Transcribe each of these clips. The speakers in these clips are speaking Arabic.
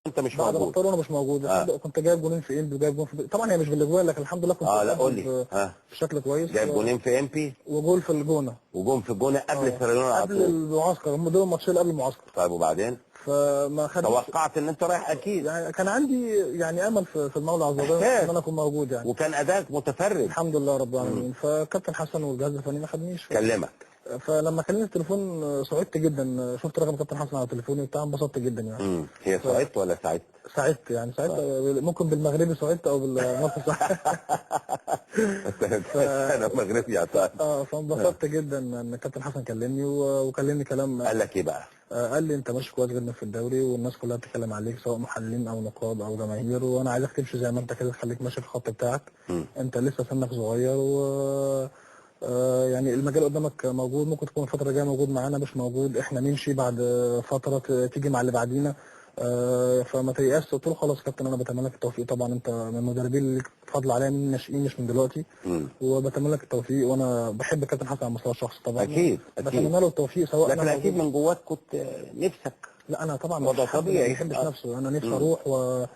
انت مش بعد ما موجود. اختار وانا مش موجود. كنت جايب جونين في انبي وجايب جون في، طبعا هي مش بالاجوال لكن الحمد لله كنت لا قول لي. بشكل كويس. جايب جونين في امبي وجول في الجونه وجون في الجونه قبل سيراليون على قبل طول. المعسكر، هم دول الماتشين قبل المعسكر. طيب وبعدين؟ فما خدتش، توقعت ان انت رايح اكيد يعني كان عندي يعني امل في المولى عز وجل ان انا اكون موجود يعني. وكان اداءك متفرد الحمد لله رب العالمين. فكابتن حسن والجهاز الفني ما خدنيش. كلمك. فلما كلمني التليفون سعدت جدا، شفت رقم كابتن حسن على تليفوني وبتاع، انبسطت جدا يعني. هي سعدت ولا سعدت؟ سعدت يعني، سعدت ممكن بالمغربي سعدت او بالمصري سعدت. انا مغربي يا سعد. فانبسطت جدا ان كابتن حسن كلمني وكلمني كلام. قال لك ايه بقى؟ قال لي انت ماشي كويس جدا في الدوري والناس كلها بتتكلم عليك سواء محللين او نقاد او جماهير، وانا عايزك تمشي زي ما انت كده، تخليك ماشي في الخط بتاعك. انت لسه سنك صغير و يعني المجال قدامك موجود، ممكن تكون الفتره الجايه موجود معانا، مش موجود احنا نمشي بعد فتره تيجي مع اللي بعدينا. فما تيأس. قلت له خلاص يا كابتن انا بتمنى لك التوفيق، طبعا انت من المدربين اللي فضل عليا من الناشئين مش من دلوقتي. وبتمنى لك التوفيق، وانا بحب كابتن حسن على المستوى الشخصي طبعا. اكيد بتمنى له التوفيق سواء لكن اكيد من جواك كنت نفسك. لا انا طبعا وضع طبيعي. ما بحبش نفسه، انا نفسي اروح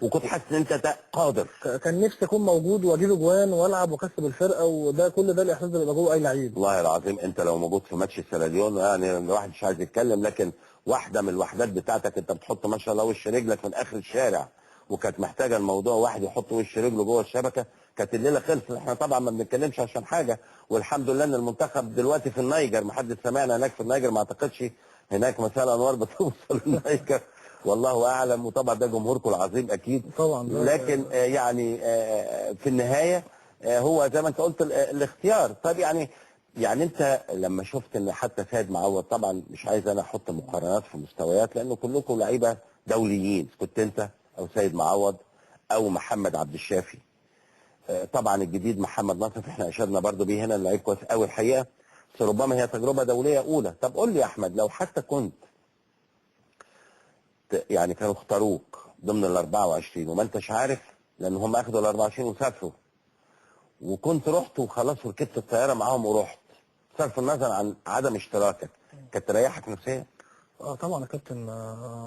وكنت حاسس ان انت قادر. كان نفسي اكون موجود واجيب اجوان والعب واكسب الفرقه، وده كل ده الاحساس اللي بيبقى جوه اي لعيب. والله العظيم انت لو موجود في ماتش سيراليون يعني الواحد مش عايز يتكلم، لكن واحده من الوحدات بتاعتك انت بتحط ما شاء الله وش رجلك من اخر الشارع، وكانت محتاجه الموضوع واحد يحط وش رجله جوه الشبكه، كانت الليله خلصت. احنا طبعا ما بنتكلمش عشان حاجه، والحمد لله ان المنتخب دلوقتي في النيجر، ما حد سمعنا هناك في النيجر، ما اعتقدش هناك مساء انوار بتوصل النيجر والله اعلم. وطبعا ده جمهوركم العظيم اكيد طبعا. لكن يعني في النهايه هو زي ما انت قلت الاختيار. طيب يعني انت لما شفت ان حتى سيد معوض، طبعا مش عايز انا احط مقارنات في مستويات لانه كلكم لعيبه دوليين، كنت انت او سيد معوض او محمد عبد الشافي، طبعا الجديد محمد ناصر احنا اشرنا برضو بيه هنا، اللعيب كويس قوي الحقيقه، بس ربما هي تجربه دوليه اولى. طب قول لي يا احمد، لو حتى كنت يعني كانوا اختاروك ضمن ال 24 وما انتش عارف، لان هم اخدوا ال 24 وسافروا، وكنت رحت وخلاص وركبت الطياره معاهم ورحت، بصرف النظر عن عدم اشتراكك، كانت تريحك نفسيا؟ طبعا يا كابتن.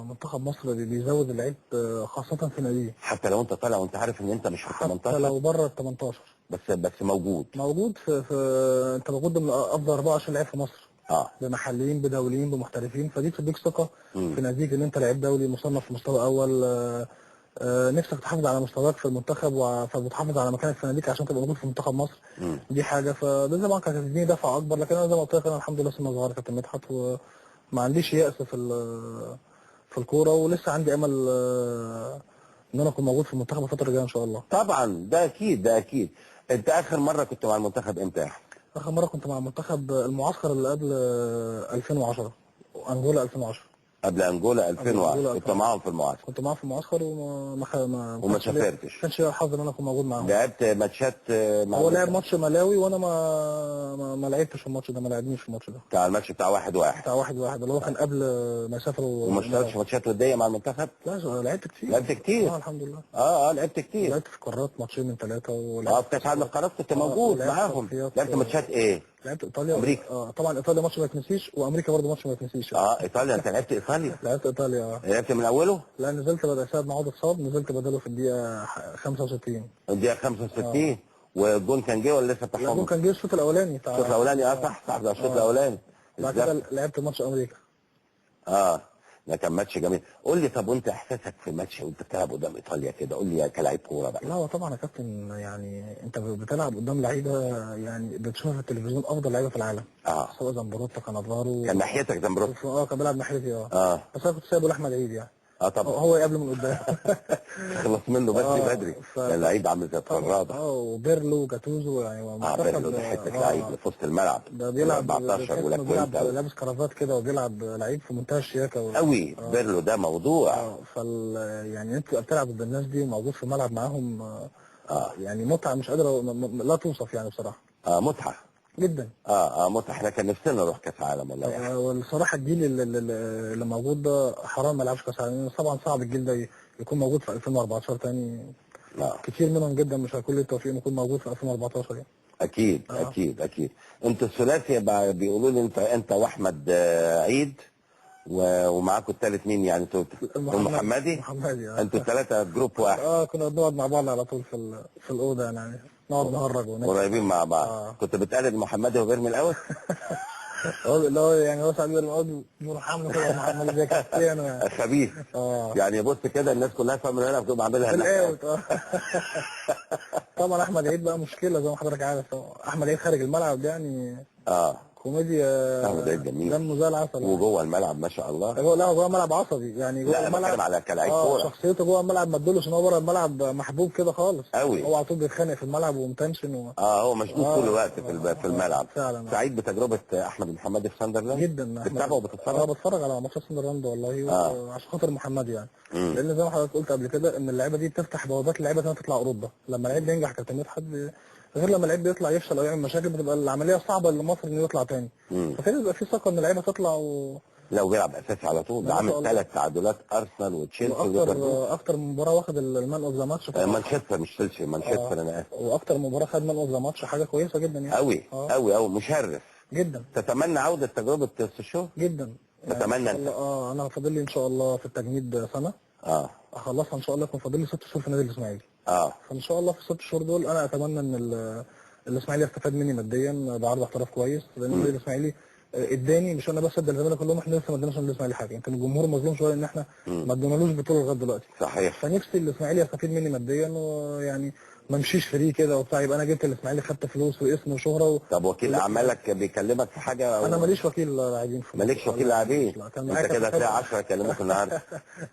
منتخب مصر بيزود اللعيب خاصه في ناديه، حتى لو انت طالع وانت عارف ان انت مش في ال 18، حتى لو بره ال 18 بس موجود في انت موجود ضمن افضل 24 لعيب في مصر. اه بمحليين بدوليين بمحترفين، فدي بتديك ثقه في ناديك ان انت لعيب دولي مصنف في مستوى اول. نفسك تحافظ على مستواك في المنتخب، فبتحافظ على مكانك في ناديك عشان تبقى موجود في منتخب مصر. دي حاجه، فده طبعا كانت هتديني دفعه اكبر. لكن انا زي ما قلت لك انا الحمد لله سنه صغيره كابتن مدحت، وما عنديش يأس في الكوره، ولسه عندي امل ان انا اكون موجود في المنتخب الفتره الجايه ان شاء الله. طبعا ده اكيد. انت اخر مره كنت مع المنتخب امتى يا احمد؟ اخر مره كنت مع المنتخب المعسكر اللي قبل 2010 انجولا 2010. قبل انجولا 2001 كنت معاهم في المعسكر؟ كنت معاهم في المعسكر وما سافرتش؟ ما كانش ليا الحظ ان انا اكون موجود معاهم. لعبت ماتشات مع هو لعب ماتش ملاوي وانا ما لعبتش الماتش ده، ما لعبنيش في الماتش ده بتاع الماتش بتاع 1-1 بتاع 1-1 اللي هو كان قبل ما يسافروا. وما اشتركتش ماتشات وديه مع المنتخب؟ لا لعبت كتير. لعبت كتير؟ الحمد لله. لعبت كتير. لعبت في قارات ماتشين من 3 في كاس العالم للقارات كنت موجود معاهم. لعبت ماتشات ايه؟ لعبت ايطاليا امريكا. طبعا ايطاليا ماتش ما يتنسيش، وامريكا برضه ماتش ما يتنسيش. ايطاليا. انت لعبت ايطاليا؟ لعبت ايطاليا. لعبت من اوله؟ لا نزلت بدل سيد معوض اتصاب، نزلت بداله في الدقيقه 65. الدقيقه 65. والجون كان جه ولا لسه بتاع؟ الجون كان جه الشوط الاولاني بتاع الشوط الاولاني. صح ده الشوط الاولاني. بعد كده لعبت ماتش امريكا. ده كان ماتش جميل. قول لي طب وانت احساسك في الماتش وانت بتلعب قدام ايطاليا كده؟ قول لي كلاعب كوره بقى. لا هو طبعا يا كابتن يعني انت بتلعب قدام لعيبه يعني بتشوفها في التلفزيون افضل لعيبه في العالم. سواء زمبروتا كانافارو. كان ناحيتك زمبروتا؟ كان بيلعب ناحيتي. بس انا كنت سايبه لاحمد عيد يعني. طبعا هو يقابله من قدام. خلص منه بدري. كان لعيب عامل زي الفراده. وبيرلو وجاتوزو يعني. بيرلو ده حته لعيب في وسط الملعب. ده بيلعب 14 ولا كوينت لابس كرافات كده وبيلعب لعيب في منتهى الشياكه قوي. بيرلو ده موضوع. يعني انت بتلعب ضد الناس دي وموجود في الملعب معاهم. يعني متعه مش قادره لا توصف يعني بصراحه. متعه جدا. متعه. احنا كان نفسنا نروح كاس عالم والله يعني. والصراحه الجيل اللي موجود ده حرام ما يلعبش كاس عالم. طبعا صعب الجيل ده يكون موجود في 2014 تاني. كتير منهم جدا مش هيكون له التوفيق انه يكون موجود في 2014 يعني. اكيد. انت الثلاثي بيقولوا لي انت واحمد عيد ومعاكم الثالث مين يعني؟ انتوا المحمدي؟ محمدي انتوا الثلاثه جروب واحد. كنا بنقعد مع بعض على طول في الاوضه يعني نقعد نهرج ونضحك قريبين مع بعض. كنت بتقلد المحمدي وهو بيرمي الاول؟ هو يعني هو ساعات بيقعد نروح عامله كده محمد زي كريستيانو يعني خبيث. يعني بص كده الناس كلها فاهمه هنا بتبقى عاملها الاوت. طبعا احمد عيد بقى مشكله زي ما حضرتك عارف. احمد عيد خارج الملعب يعني كوميديا. احمد عيد جميل دمه زي العسل. وجوه الملعب ما شاء الله. هو جوه الملعب عصبي يعني جوه الملعب. لا بتكلم على كلاعب كوره. شخصيته جوه الملعب ما تدلش ان هو بره الملعب محبوب كده خالص قوي. هو على طول بيتخانق في الملعب ومتنشن هو مشدود طول الوقت في الملعب. فعلا. سعيد بتجربه احمد محمدي في ساندرلاند جدا. بتتابعه وبتتفرج؟ بتفرج على ماتشات ساندرلاند والله. عشان خاطر محمد يعني. لان زي ما حضرتك قلت قبل كده ان اللعيبه دي بتفتح بوابات اللعيبه انها تطلع اوروبا. لما لعيب بينجح كابتن مدحت غير لما اللعيب بيطلع يفشل او يعمل مشاكل بتبقى العمليه صعبه لمصر انه يطلع تاني. فكده بيبقى في ثقه ان اللعيبه تطلع لو بيلعب اساسي على طول. ده عامل 3 تعادلات ارسنال وتشيلسي اكتر مباراه واخد المان اوف ذا ماتش. مانشستر مش تشيلسي مانشستر. انا اسف. واكتر مباراه خد مان اوف ذا ماتش حاجه كويسه جدا يعني. قوي مشرف جدا. تتمنى عوده تجربه السوشو؟ جدا. تتمنى انت؟ انا فاضل لي ان شاء الله في التجنيد سنه. اخلصها ان شاء الله. يكون فاضل لي 6 شهور في النادي الاسماعيلي. فان شاء الله في ال6 شهور دول انا اتمنى ان الاسماعيلي يستفاد مني ماديا بعرض احتراف كويس. لان النادي الاسماعيلي اداني مش انا بس ادى الزمالك كلهم. احنا لسه ما اديناش النادي الاسماعيلي حاجه. يمكن الجمهور مظلوم شويه ان احنا ما ادينالوش بطوله لغايه دلوقتي. صحيح. فنفسي الاسماعيلي يستفيد مني ماديا ويعني ما امشيش فري كده وبتاع. يبقى انا جبت الاسماعيلي خدت فلوس واسم وشهره طب وكيل اعمالك بيكلمك في حاجه؟ انا ماليش وكيل لاعبين. مالكش وكيل لاعبين؟ انت كده هتلاقي 10 يكلموك النهارده.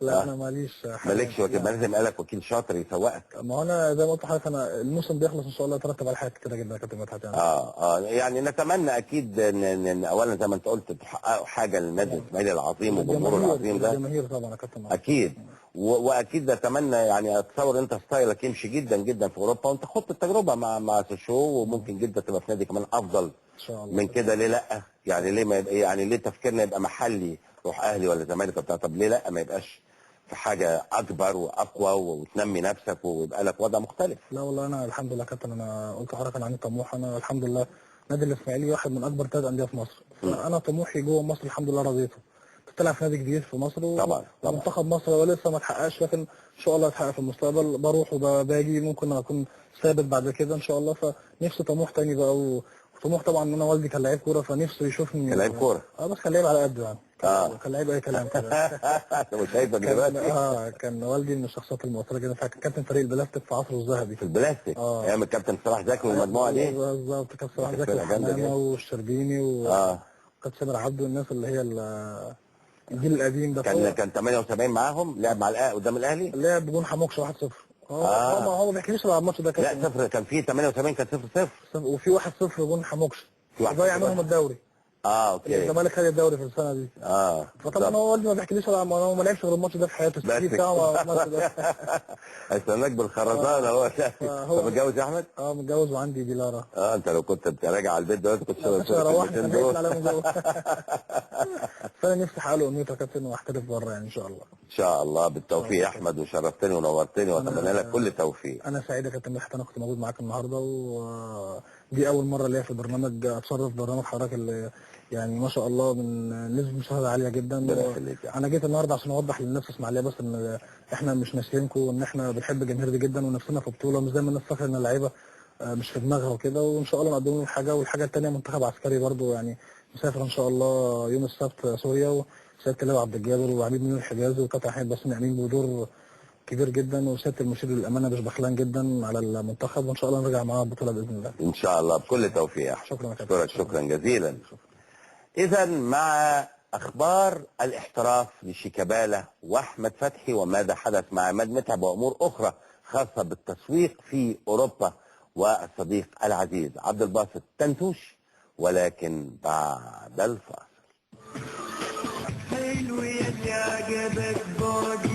لا انا ماليش حاجه. مالكش وكيل؟ ما لازم قالك وكيل شاطر يسوقك. ما هو انا زي ما قلت لحضرتك انا الموسم بيخلص ان شاء الله يترتب على حاجات كتيره جدا يا كابتن مدحت يعني. يعني نتمنى اكيد ان اولا زي ما انت قلت تحققوا حاجه للنادي الاسماعيلي العظيم وجمهوره العظيم ده. الجماهير طبعا يا كابتن. اكيد. واكيد اتمنى يعني اتصور انت ستايلك يمشي جدا جدا في اوروبا وانت خدت التجربه مع سوشو وممكن جدا تبقى في نادي كمان افضل ان شاء الله. من كده ليه لا؟ يعني ليه ما يبقى يعني ليه تفكيرنا يبقى محلي روح اهلي ولا زمالك وبتاع؟ طب ليه لا ما يبقاش في حاجه اكبر واقوى وتنمي نفسك ويبقى لك وضع مختلف؟ لا والله انا الحمد لله كابتن. انا قلت لحضرتك انا عندي طموح. انا الحمد لله نادي الاسماعيلي واحد من اكبر 3 انديه في مصر. فانا طموحي جوه مصر الحمد لله رضيته. بتلعب في نادي كبير في مصر طبعا ومنتخب مصر هو لسه ما اتحققش لكن ان شاء الله يتحقق في المستقبل. بروح وباجي ممكن اكون ثابت بعد كده ان شاء الله. فنفسي طموح تاني بقى وطموح طبعا ان انا والدي كان لعيب كوره فنفسه يشوفني. كان لعيب كوره؟ بس كان لعيب على قده يعني. كان لعيب اي كلام كده. انت مش شايفك دلوقتي؟ كان والدي من الشخصيات المؤثره جدا. كابتن فريق البلاستيك في عصره الذهبي. في البلاستيك ايام الكابتن صلاح زكي والمجموعه دي. بالظبط. كابتن صلاح زكي وحمامه والشربيني وكابتن سامر عبده والناس اللي هي الجيل القديم ده. كان 78 معاهم. لعب مع قدام الاهلي. لعب بجون حموكش 1-0. هو ما بيحكيليش على الماتش ده. لا صفر. كان في 78 كان 0-0 وفي 1-0 جون حموكش ضيع منهم الدوري. اوكي. الزمالك خد الدوري في السنه دي. فطبعا هو والدي ما بيحكيليش على هو ما لعبش غير الماتش ده في حياته. السي بتاعه الماتش ده. استناك بالخرزانه. هو متجوز يا احمد؟ متجوز وعندي ديلارا. انت لو كنت راجع على البيت دلوقتي كنت روحت على متجوز. فانا نفسي احقق له امنيته يا كابتن واحترف بره يعني ان شاء الله. ان شاء الله بالتوفيق يا احمد. وشرفتني ونورتني واتمنى لك كل التوفيق. انا سعيد يا كابتن مدحت. انا كنت موجود معاك النهارده ودي اول مره ليا في برنامج اتشرف برنامج حضرتك اللي يعني ما شاء الله من نسبه مشاهده عاليه جدا. انا جيت النهارده عشان اوضح للناس في اسماعيليه بس ان احنا مش ناسيينكم وان احنا بنحب الجماهير دي جدا ونفسنا في بطوله. مش دايما الناس فاكره ان اللعيبه مش في دماغها وكده. وان شاء الله نقدم لهم حاجه. والحاجه الثانيه منتخب عسكري برضو يعني مسافر ان شاء الله يوم السبت سوريا. وسياده اللواء عبد الجابر وعميد منير الحجازي وكابتن حميد باسم قايمين بدور كبير جدا. وسياده المشير للامانه مش بخلان جدا على المنتخب. وان شاء الله نرجع معاه البطوله باذن الله. ان شاء الله بكل توفيق. شكرا يا كابتن. شكرا جزيلا. اذا مع اخبار الاحتراف لشيكابالا واحمد فتحي وماذا حدث مع عماد متعب وامور اخرى خاصه بالتسويق في اوروبا والصديق العزيز عبد الباسط تنتوش ولكن بعد الفاصل. حلو يا اللي عجبك بعد